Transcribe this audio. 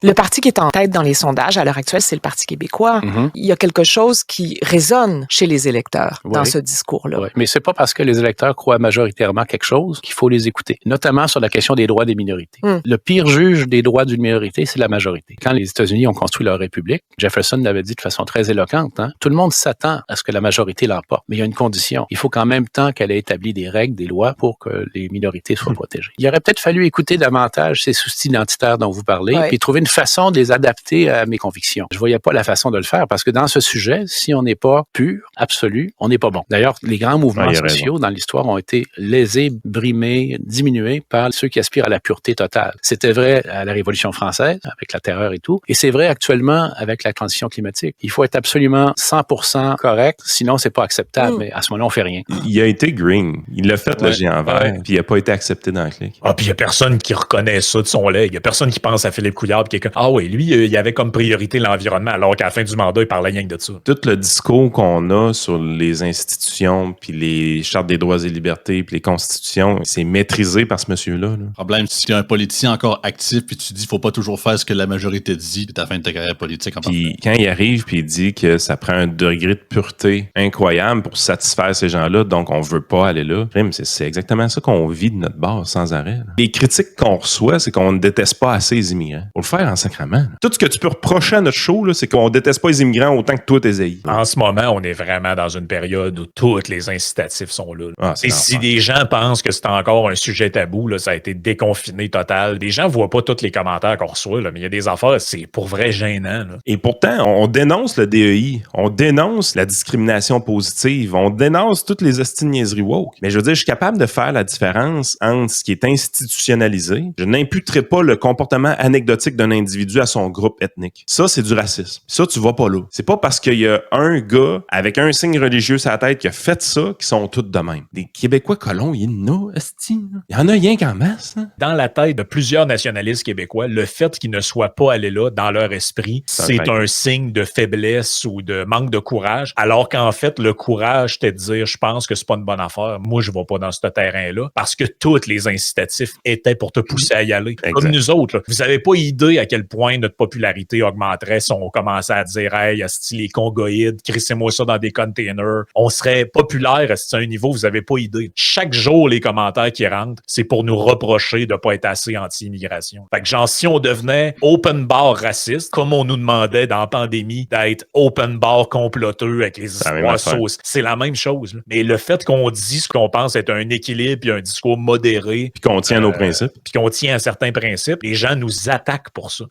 Le parti qui est en tête dans les sondages à l'heure actuelle, c'est le Parti québécois. Mm-hmm. Il y a quelque chose qui résonne chez les électeurs dans ce discours-là. Oui, mais c'est pas parce que les électeurs croient majoritairement quelque chose qu'il faut les écouter, notamment sur la question des droits des minorités. Le pire juge des droits d'une minorité, c'est la majorité. Quand les États-Unis ont construit leur république, Jefferson l'avait dit de façon très éloquente, tout le monde s'attend à ce que la majorité l'emporte, mais il y a une condition. Il faut qu'en même temps qu'elle ait établi des règles, des lois pour que les minorités soient protégées. Il aurait peut-être fallu écouter davantage ces soucis identitaires dont vous parlez, puis trouver une façon de les adapter à mes convictions. Je voyais pas la façon de le faire parce que dans ce sujet, si on n'est pas pur, absolu, on n'est pas bon. D'ailleurs, les grands mouvements sociaux dans l'histoire ont été lésés, brimés, diminués par ceux qui aspirent à la pureté totale. C'était vrai à la Révolution française, avec la terreur et tout, et c'est vrai actuellement avec la transition climatique. Il faut être absolument 100% correct, sinon c'est pas acceptable, mais à ce moment-là, on fait rien. Il a été green. Il l'a fait, le géant vert, puis il n'a pas été accepté dans le clic. Ah, puis il n'y a personne qui reconnaît ça de son lait. Il n'y a personne qui pense à Philippe Couillard puis quelqu'un. Ah oui, lui, il avait comme priorité l'environnement, alors qu'à la fin du mandat, il parlait rien que de ça. Tout le discours qu'on a sur les institutions, puis les chartes des droits et libertés, puis les constitutions, c'est maîtrisé par ce monsieur-là. Le problème, c'est qu'il y a un politicien encore actif, puis tu dis, faut pas toujours faire ce que la majorité dit, puis t'as fin de ta carrière politique en Puis quand il arrive, puis il dit que ça prend un degré de pureté incroyable pour satisfaire ces gens-là, donc on veut pas aller là. C'est exactement ça qu'on vit de notre bord sans arrêt. Là. Les critiques qu'on reçoit, c'est qu'on ne déteste pas assez les immigrants. Faut le faire en sacrament. Là. Tout ce que tu peux reprocher à notre show, là, c'est qu'on déteste pas les immigrants autant que toi t'es haïs. En ce moment, on est vraiment dans une période où tous les incitatifs sont là. Et si l'enfer. des gens pensent que c'est encore un sujet tabou, là, ça a été déconfiné total. Des gens voient pas tous les commentaires qu'on reçoit, là, mais il y a des affaires, c'est pour vrai gênant. Là. Et pourtant, on dénonce le DEI, on dénonce la discrimination positive, on dénonce toutes les hosties de niaiseries woke. Mais je veux dire, je suis capable de faire la différence entre ce qui est institutionnalisé. Je n'imputerai pas le comportement anecdotique d'un individu à son groupe ethnique. Ça, c'est du racisme. Ça, tu vas pas là. C'est pas parce qu'il y a un gars avec un signe religieux sur la tête qui a fait ça qu'ils sont tous de même. Des Québécois colons, il y en a, esti. Il y en a rien qu'en masse. Hein? Dans la tête de plusieurs nationalistes québécois, le fait qu'ils ne soient pas allés là, dans leur esprit, c'est un signe de faiblesse ou de manque de courage, alors qu'en fait, le courage, c'était de dire, je pense que c'est pas une bonne affaire, moi, je vais pas dans ce terrain-là, parce que tous les incitatifs étaient pour te pousser à y aller. Exact. Comme nous autres, là. Vous avez pas idée à quel point notre popularité augmenterait si on commençait à dire, hey, asti, les congoïdes, crissez-moi ça dans des containers. On serait populaire à un niveau, vous avez pas idée. Chaque jour, les commentaires qui rentrent, c'est pour nous reprocher de pas être assez anti-immigration. Fait que genre, si on devenait open bar raciste, comme on nous demandait dans la pandémie d'être open bar comploteux avec les histoires sauces, c'est la même chose. Là. Mais le fait qu'on dit ce qu'on pense être un équilibre puis un discours modéré, puis qu'on tient à nos principes, puis qu'on tient à certains principes, les gens nous attaquent pour ça.